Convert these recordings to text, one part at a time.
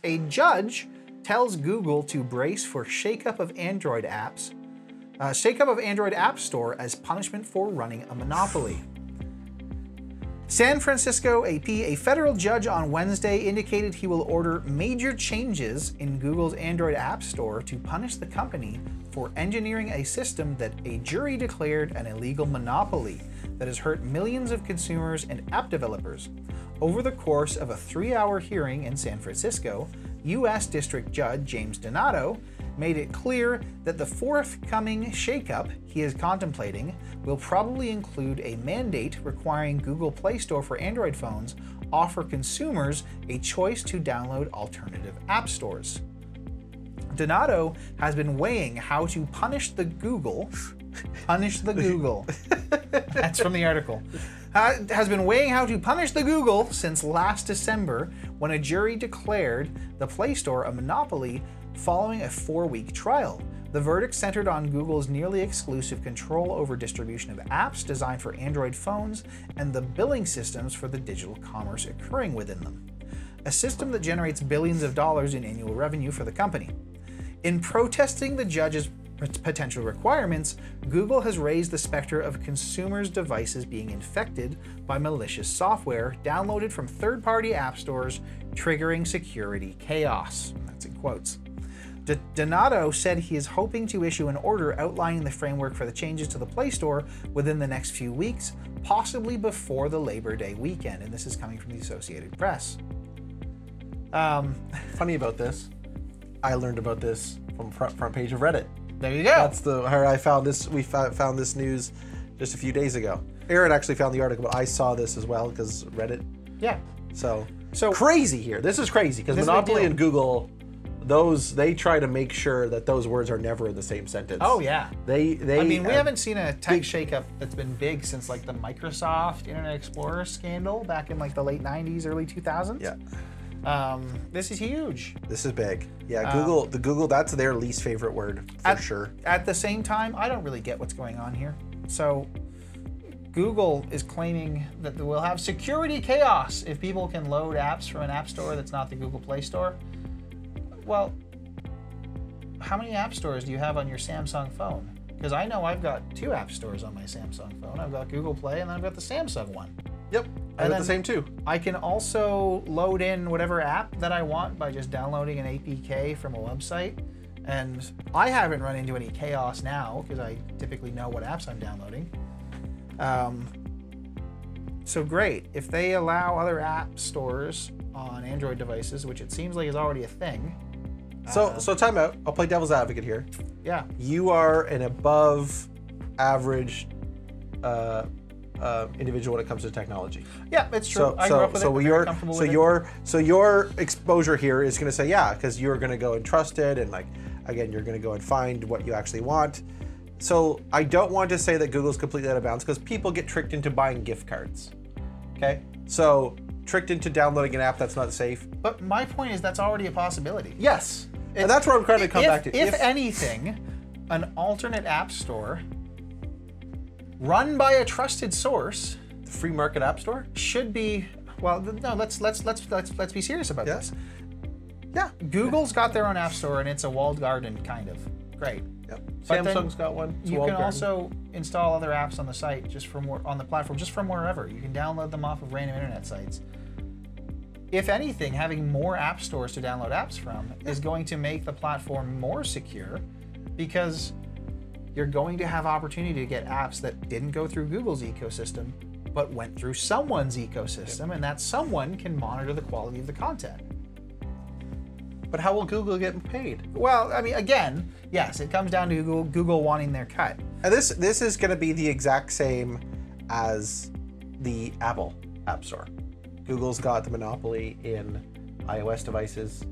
A judge tells Google to brace for shakeup of Android apps, shakeup of Android App Store as punishment for running a monopoly. San Francisco AP, a federal judge on Wednesday indicated he will order major changes in Google's Android App Store to punish the company for engineering a system that a jury declared an illegal monopoly that has hurt millions of consumers and app developers. Over the course of a 3-hour hearing in San Francisco, U.S. District Judge James Donato made it clear that the forthcoming shakeup he is contemplating will probably include a mandate requiring Google Play Store for Android phones offer consumers a choice to download alternative app stores. Donato has been weighing how to punish the Google. That's from the article. Has been weighing how to punish the Google since last December when a jury declared the Play Store a monopoly following a 4-week trial. The verdict centered on Google's nearly exclusive control over distribution of apps designed for Android phones and the billing systems for the digital commerce occurring within them, a system that generates billions of dollars in annual revenue for the company. In protesting the judge's potential requirements, Google has raised the specter of consumers' devices being infected by malicious software downloaded from third-party app stores, triggering security chaos. That's in quotes. Donato said he is hoping to issue an order outlining the framework for the changes to the Play Store within the next few weeks, possibly before the Labor Day weekend, and this is coming from the Associated Press. Funny about this, I learned about this from front page of Reddit. There you go. That's how I found this. We found this news just a few days ago. Aaron actually found the article, but I saw this as well because Reddit. Yeah. So crazy here. This is crazy because Monopoly and Google, they try to make sure that those words are never in the same sentence. Oh yeah. I mean, we haven't seen a tech shakeup that's been big since like the Microsoft Internet Explorer scandal back in like the late '90s, early 2000s. Yeah. This is huge. This is big. Yeah, Google, that's their least favorite word for sure. At the same time, I don't really get what's going on here. So Google is claiming that we'll have security chaos if people can load apps from an app store that's not the Google Play Store. Well, how many app stores do you have on your Samsung phone? Because I know I've got 2 app stores on my Samsung phone. I've got Google Play and then I've got the Samsung one. Yep, I got the same too. I can also load in whatever app that I want by just downloading an APK from a website. And I haven't run into any chaos now because I typically know what apps I'm downloading. So great, if they allow other app stores on Android devices, which it seems like is already a thing. So time out, I'll play devil's advocate here. Yeah. You are an above average individual when it comes to technology. Yeah, it's true. I grew up with it. Very comfortable with it. Your exposure here is going to say, yeah, because you're going to go and trust it, and like, again, you're going to go and find what you actually want. So I don't want to say that Google's completely out of bounds because people get tricked into buying gift cards. Okay, so tricked into downloading an app that's not safe. But my point is that's already a possibility. Yes, and that's where I'm trying to come back to. If anything, an alternate app store run by a trusted source, the free market app store, should be, well, no, let's be serious about this. Yeah. Google's got their own app store and it's a walled garden, kind of. Great. Yep. But Samsung's got one. You can also install other apps on the site just from on the platform, just from wherever. You can download them off of random internet sites. If anything, having more app stores to download apps from is going to make the platform more secure because you're going to have opportunity to get apps that didn't go through Google's ecosystem, but went through someone's ecosystem, and that someone can monitor the quality of the content. But how will Google get paid? Well, I mean, again, yes, it comes down to Google wanting their cut. And this is going to be the exact same as the Apple App Store. Google's got the monopoly in iOS devices,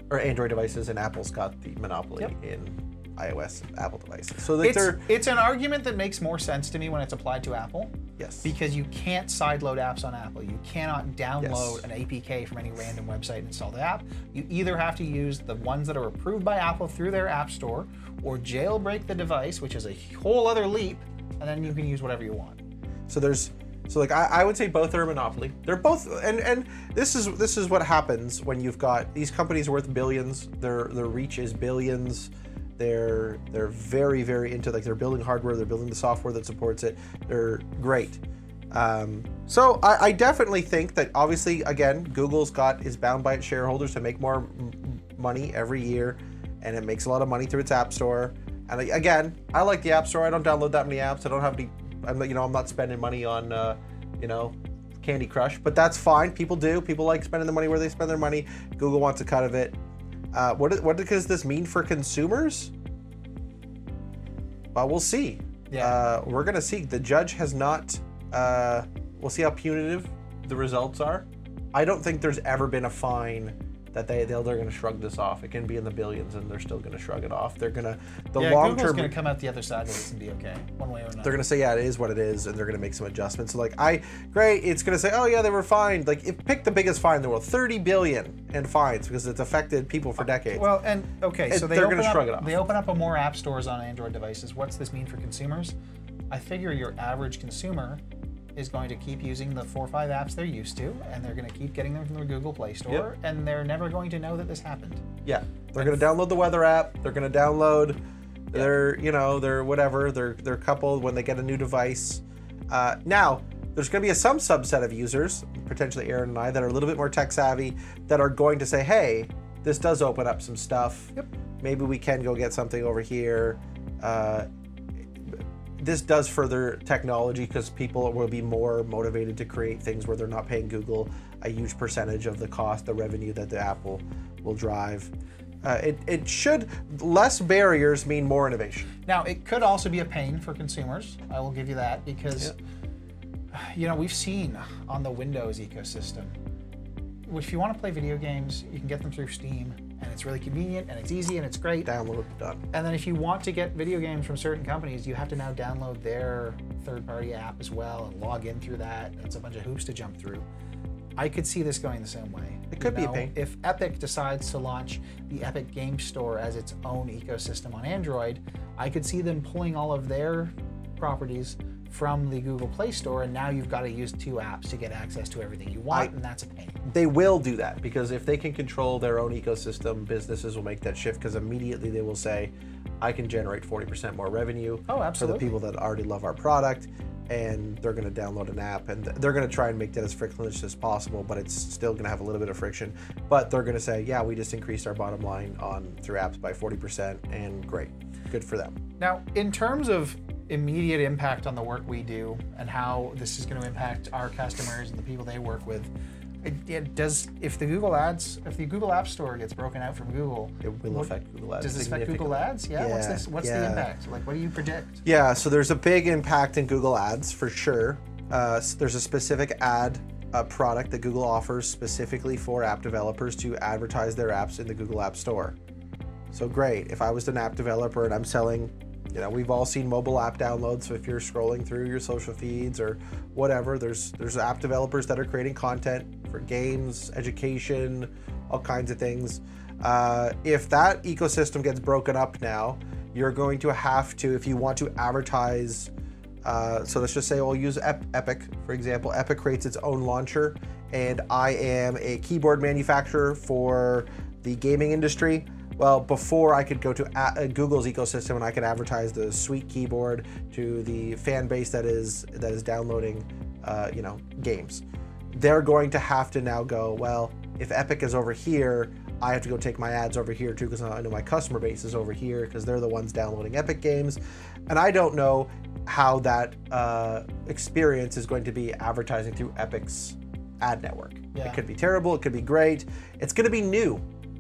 or Android devices, and Apple's got the monopoly in iOS and Apple devices. So it's an argument that makes more sense to me when it's applied to Apple. Yes. Because you can't sideload apps on Apple. You cannot download an APK from any random website and install the app. You either have to use the ones that are approved by Apple through their app store, or jailbreak the device, which is a whole other leap, and then you can use whatever you want. So there's So like I would say both are a monopoly. They're both, and this is what happens when you've got these companies worth billions. Their reach is billions. They're very, very into, like, they're building hardware, they're building the software that supports it. They're great. So I definitely think that, obviously, again, Google's is bound by its shareholders to make more money every year, and it makes a lot of money through its app store. And again, I like the app store. I don't download that many apps. I don't have any, I'm not spending money on, Candy Crush, but that's fine. People do. People like spending the money where they spend their money. Google wants a cut of it. What does this mean for consumers? Well, we'll see. Yeah. We're gonna see. The judge has not. We'll see how punitive the results are. I don't think there's ever been a fine that they're going to shrug this off. It can be in the billions, and they're still going to shrug it off. They're going to long Google's term. going to come out the other side of this and be okay, one way or another. They're going to say, yeah, it is what it is, and they're going to make some adjustments. So like, great. It's going to say, oh yeah, they were fined. Like, pick the biggest fine in the world, 30 billion in fines, because it's affected people for decades. Well, and okay, so they're going to shrug it off. They open up more app stores on Android devices. What's this mean for consumers? I figure your average consumer is going to keep using the 4 or 5 apps they're used to, and they're going to keep getting them from the Google Play Store, and they're never going to know that this happened. Yeah, they're going to download the weather app. They're going to download their couple when they get a new device. Now, there's going to be some subset of users, potentially Aaron and I, that are a little bit more tech savvy, that are going to say, hey, this does open up some stuff. Yep. Maybe we can go get something over here. This does further technology, because people will be more motivated to create things where they're not paying Google a huge percentage of the cost, the revenue that the app will drive. It should, less barriers mean more innovation. Now, it could also be a pain for consumers. I will give you that, because we've seen on the Windows ecosystem, if you want to play video games, you can get them through Steam, and it's really convenient, and it's easy, and it's great. Download it, done. And then if you want to get video games from certain companies, you have to now download their third-party app as well and log in through that. It's a bunch of hoops to jump through. I could see this going the same way. It could be a pain. If Epic decides to launch the Epic Game Store as its own ecosystem on Android, I could see them pulling all of their properties from the Google Play Store, and now you've got to use 2 apps to get access to everything you want, and that's a pain. They will do that, because if they can control their own ecosystem, businesses will make that shift, because immediately they will say, I can generate 40% more revenue for the people that already love our product, and they're going to download an app, and they're going to try and make that as frictionless as possible, but it's still going to have a little bit of friction. But they're going to say, yeah, we just increased our bottom line through apps by 40%, and great, good for them. Now, in terms of immediate impact on the work we do and how this is going to impact our customers and the people they work with, if the Google App Store gets broken out from Google, it will affect Google Ads. Does this affect Google Ads? Yeah. What's the impact? Like, what do you predict? Yeah, so there's a big impact in Google Ads for sure. There's a specific ad product that Google offers specifically for app developers to advertise their apps in the Google App Store. So great, if I was an app developer and I'm selling, we've all seen mobile app downloads. So if you're scrolling through your social feeds or whatever, there's app developers that are creating content for games, education, all kinds of things. If that ecosystem gets broken up now, you're going to have to, if you want to advertise, so let's just say we'll use Epic, for example. Epic creates its own launcher, and I am a keyboard manufacturer for the gaming industry. Well, before I could go to Google's ecosystem and I could advertise the sweet keyboard to the fan base that is downloading, games. They're going to have to now go, well, if Epic is over here, I have to go take my ads over here too, because I know my customer base is over here because they're the ones downloading Epic games. And I don't know how that experience is going to be advertising through Epic's ad network. Yeah. It could be terrible, it could be great. It's going to be new.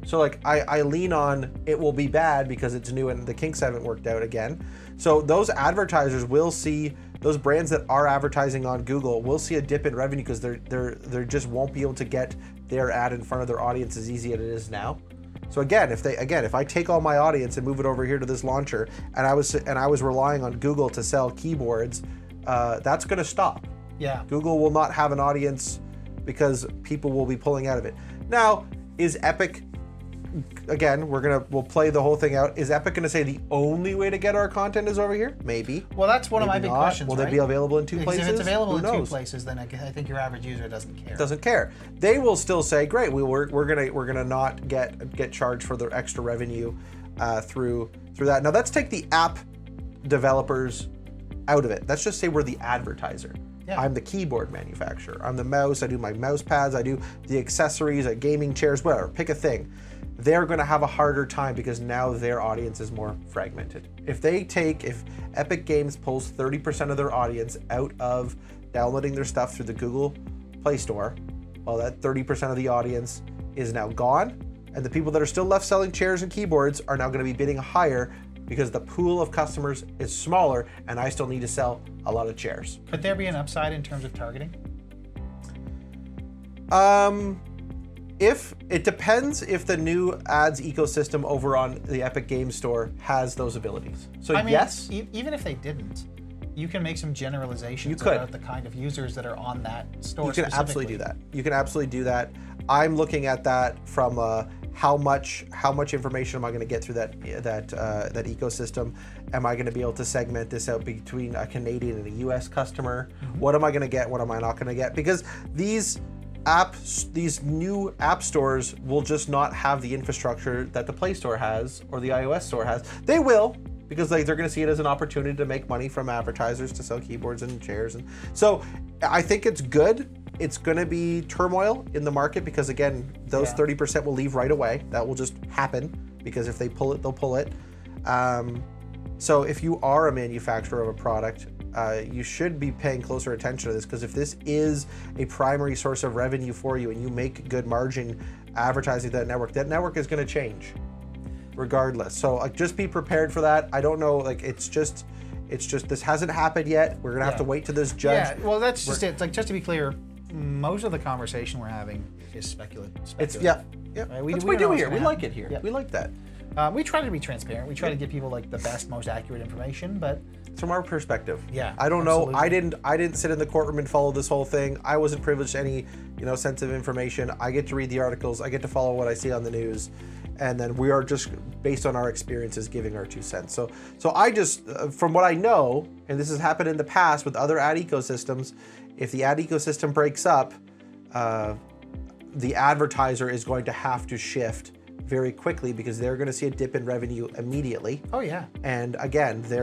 So like I lean on it will be bad because it's new and the kinks haven't worked out again. So those advertisers will see, those brands that are advertising on Google will see a dip in revenue because they just won't be able to get their ad in front of their audience as easy as it is now. So again, if I take all my audience and move it over here to this launcher, and I was relying on Google to sell keyboards, that's going to stop. Yeah. Google will not have an audience because people will be pulling out of it. Now, is Epic again, we'll play the whole thing out. Is Epic gonna say the only way to get our content is over here? Maybe. Well, that's one of my big questions. Will they be available in two Because places? if it's available Who in two knows? places, then I think your average user doesn't care. Doesn't care. They will still say, great, we're gonna not get charged for the extra revenue through that. Now let's take the app developers out of it. Let's just say we're the advertiser. Yeah. I'm the keyboard manufacturer. I'm the mouse. I do my mouse pads. I do the accessories, gaming chairs, whatever. Pick a thing. They're going to have a harder time because now their audience is more fragmented. If Epic Games pulls 30% of their audience out of downloading their stuff through the Google Play Store, well, that 30% of the audience is now gone, and the people that are still left selling chairs and keyboards are now going to be bidding higher because the pool of customers is smaller, and I still need to sell a lot of chairs. Could there be an upside in terms of targeting? If it depends if the new ads ecosystem over on the Epic Games Store has those abilities. So I mean, yes, even if they didn't, you can make some generalizations about the kind of users that are on that store. You can absolutely do that. You can absolutely do that. I'm looking at that from how much information am I going to get through that ecosystem? Am I going to be able to segment this out between a Canadian and a US customer? Mm-hmm. What am I going to get? What am I not going to get? Because these new app stores will just not have the infrastructure that the Play Store has or the iOS store has. They will, because they're going to see it as an opportunity to make money from advertisers to sell keyboards and chairs. And so I think it's good. It's going to be turmoil in the market because, again, those 30% will leave right away. That will just happen because if they pull it, they'll pull it. So if you are a manufacturer of a product, you should be paying closer attention to this, because if this is a primary source of revenue for you and you make good margin advertising that network is going to change regardless. So just be prepared for that. I don't know, it's just this hasn't happened yet. We're going to have to wait till this judge. Yeah, well, that's just it. Like, just to be clear, most of the conversation we're having is speculative. Right? That's what we do here. We like it here. Yep. We like that. We try to be transparent. We try to give people the best, most accurate information, but from our perspective. Yeah. I don't know. I didn't sit in the courtroom and follow this whole thing. I wasn't privileged to any, sensitive information. I get to read the articles. I get to follow what I see on the news, and then we are just based on our experiences giving our 2 cents. So I just, from what I know, and this has happened in the past with other ad ecosystems, if the ad ecosystem breaks up, the advertiser is going to have to shift very quickly because they're going to see a dip in revenue immediately. Oh yeah. And again,